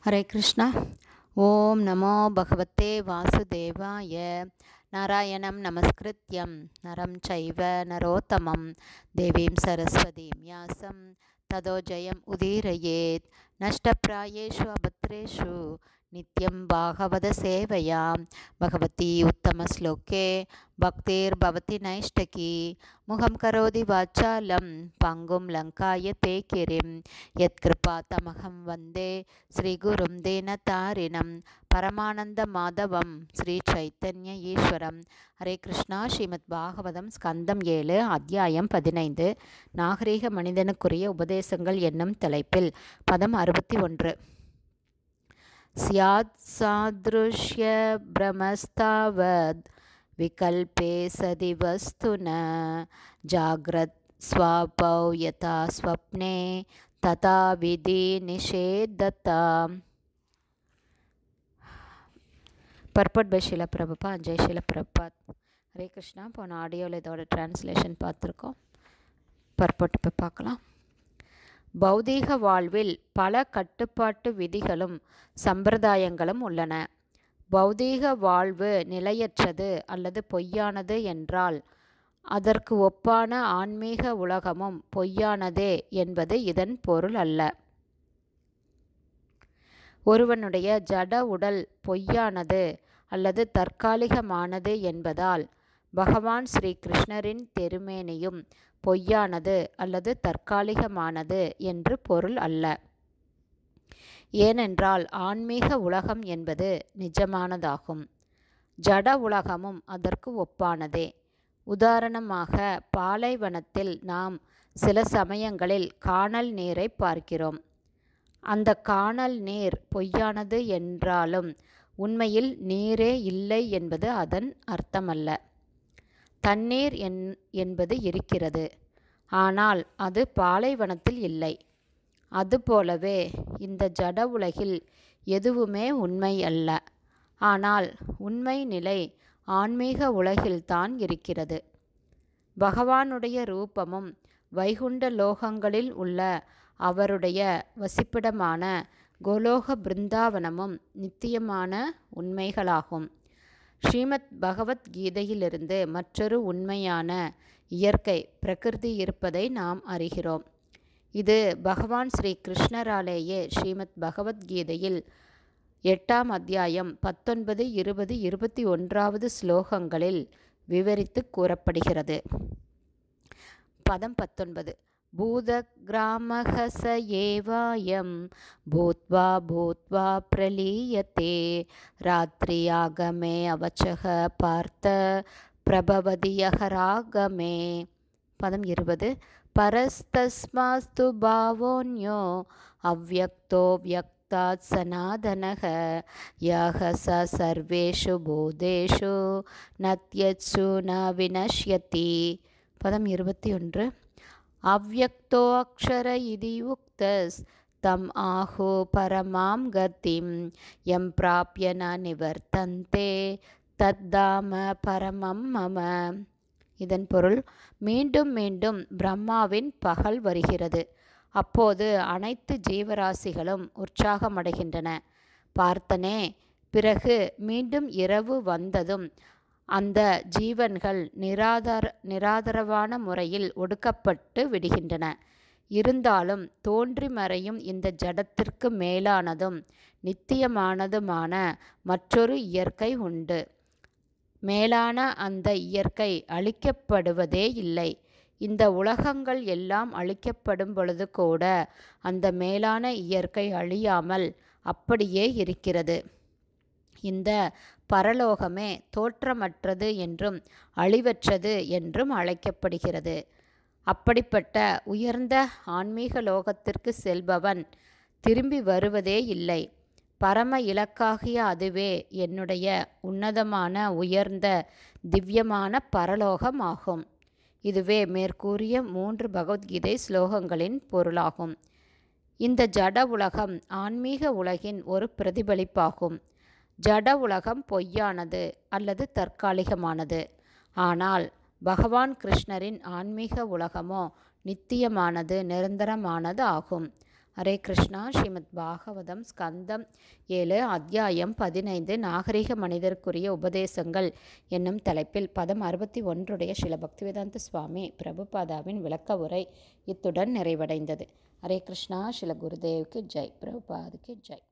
ஹரே கிருஷ்ணா. ஓம் நமோ பகவத்தே வாசுதேவாய. நாராயணம் நமஸ்கிருத்யம் நரம் சைவ நரோத்தமம் தேவீம் சரஸ்வதீம் வியாசம் ததோ ஜெயம் உதீரயேத். நஷ்டப்ராயேஷு அபத்ரேஷு நித்யம் பாகவத சேவையாம் பகவதி உத்தமஸ்லோகே பக்திர்பவதி நைஷ்டகி. முகம் கரோதி வாச்சாலம் பங்கும் லங்காய தே கிரிம் யத்கிருபா தமகம் வந்தே ஸ்ரீகுரும் தேனதாரிணம் பரமானந்த மாதவம் ஸ்ரீ சைத்தன்ய ஈஸ்வரம். ஹரே கிருஷ்ணா. ஸ்ரீமத் பாகவதம் ஸ்கந்தம் 7 அத்தியாயம் 15 நாகரீக மனிதனுக்குரிய உபதேசங்கள் என்னும் தலைப்பில் பதம் 61. ஸ்யாத் சாத்ருஷ்ய பிரமஸ்தாவத் விகல்பே சதி வஸ்துன ஜாக்ரத் ஸ்வாபௌ யதா ஸ்வப்னே ததா விதி நிஷேததா. Purport by Srila Prabhupada. ஜெய் ஷீல பிரபுபாத். ஹரே கிருஷ்ணா. போன ஆடியோவில் இதோட டிரான்ஸ்லேஷன் பார்த்துருக்கோம். பர்பட் இப்போ பார்க்கலாம். பௌதீக வாழ்வில் பல கட்டுப்பாட்டு விதிகளும் சம்பிரதாயங்களும் உள்ளன. பௌதீக வாழ்வு நிலையற்றது அல்லது பொய்யானது என்றால் அதற்கு ஒப்பான ஆன்மீக உலகமும் பொய்யானதே என்பது இதன் பொருள் அல்ல. ஒருவனுடைய ஜட உடல் பொய்யானது அல்லது தற்காலிகமானது என்பதால் பகவான் ஸ்ரீ கிருஷ்ணரின் திருமேனியும் பொய்யானது அல்லது தற்காலிகமானது என்று பொருள் அல்ல. ஏனென்றால் ஆன்மீக உலகம் என்பது நிஜமானதாகும். ஜட உலகமும் அதற்கு ஒப்பானதே. உதாரணமாக, பாலைவனத்தில் நாம் சில சமயங்களில் கானல் நீரை பார்க்கிறோம். அந்த கானல் நீர் பொய்யானது என்றாலும் உண்மையில் நீரே இல்லை என்பது அதன் அர்த்தமல்ல. தண்ணீர் என்பது இருக்கிறது, ஆனால் அது பாலைவனத்தில் இல்லை. அதுபோலவே இந்த ஜட உலகில் எதுவுமே உண்மை அல்ல. ஆனால் உண்மை நிலை ஆன்மீக உலகில்தான் இருக்கிறது. பகவானுடைய ரூபமும் வைகுண்ட லோகங்களில் உள்ள அவருடைய வசிப்பிடமான கோலோக பிருந்தாவனமும் நித்தியமான உண்மைகளாகும். ஸ்ரீமத் பகவத்கீதையிலிருந்து மற்றொரு உண்மையான இயற்கை பிரகிருதி இருப்பதை நாம் அறிகிறோம். இது பகவான் ஸ்ரீ கிருஷ்ணராலேயே ஸ்ரீமத் பகவத்கீதையில் 8ஆம் அத்தியாயம் 19, 20, 21வது ஸ்லோகங்களில் விவரித்து கூறப்படுகிறது. பதம் 19. பூதக்ராமஹச ஏவாயம் பூத்வா பூத்வா பிரலீயதே ராத்ரியாகமே அவச்சக பார்த்த பிரபவதியகராகமே. பதம் 20. பரஸ்தஸ்மாஸ்து பாவோன்யோ அவ்யக்தோ வியக்தாத் சனாதனக யஹ ச சர்வேஷு பூதேஷு நத்யத்சு ந வினஷ்யதி. பதம் 21. அவ்யக்தோ அக்ஷர இதி உக்தஸ் தம் ஆஹு பரமாம் கதிம் யம் பிராப்ய ந நிவர்த்தந்தே தத்தாம பரமம் மம. இதன் பொருள், மீண்டும் மீண்டும் பிரம்மாவின் பகல் வருகிறது. அப்போது அனைத்து ஜீவராசிகளும் உற்சாகமடைகின்றன. பார்த்தனே, பிறகு மீண்டும் இரவு வந்ததும் அந்த ஜீவன்கள் நிராதரவான முறையில் ஒடுக்கப்பட்டு விடுகின்றன. இருந்தாலும் தோன்றி மறையும் இந்த ஜடத்திற்கு மேலானதும் நித்தியமானதுமான மற்றொரு இயற்கை உண்டு. மேலான அந்த இயற்கை அழிக்கப்படுவதே இல்லை. இந்த உலகங்கள் எல்லாம் அழிக்கப்படும் பொழுது கூட அந்த மேலான இயற்கை அழியாமல் அப்படியே இருக்கிறது. இந்த பரலோகமே தோற்றமற்றது என்றும் அழிவற்றது என்றும் அழைக்கப்படுகிறது. அப்படிப்பட்ட உயர்ந்த ஆன்மீக லோகத்திற்கு செல்பவன் திரும்பி வருவதே இல்லை. பரம இலக்காகிய அதுவே என்னுடைய உன்னதமான உயர்ந்த திவ்யமான பரலோகம் ஆகும். இதுவே மேற்கூறிய 3 பகவத்கீதை ஸ்லோகங்களின் பொருளாகும். இந்த ஜட உலகம் ஆன்மீக உலகின் ஒரு பிரதிபலிப்பாகும். ஜட உலகம் பொய்யானது அல்லது தற்காலிகமானது. ஆனால் பகவான் கிருஷ்ணரின் ஆன்மீக உலகமோ நித்தியமானது, நிரந்தரமானது ஆகும். ஹரே கிருஷ்ணா. ஸ்ரீமத் பாகவதம் ஸ்கந்தம் 7 அத்தியாயம் 15 நாகரிக மனிதருக்குரிய உபதேசங்கள் என்னும் தலைப்பில் பதம் 61 ஸ்ரீல பக்திவேதாந்த சுவாமி பிரபுபாதாவின் விளக்க உரை இத்துடன் நிறைவடைந்தது. ஹரே கிருஷ்ணா. ஸ்ரீல குருதேவுக்கு ஜெய். பிரபுபாதுக்கு ஜெய்.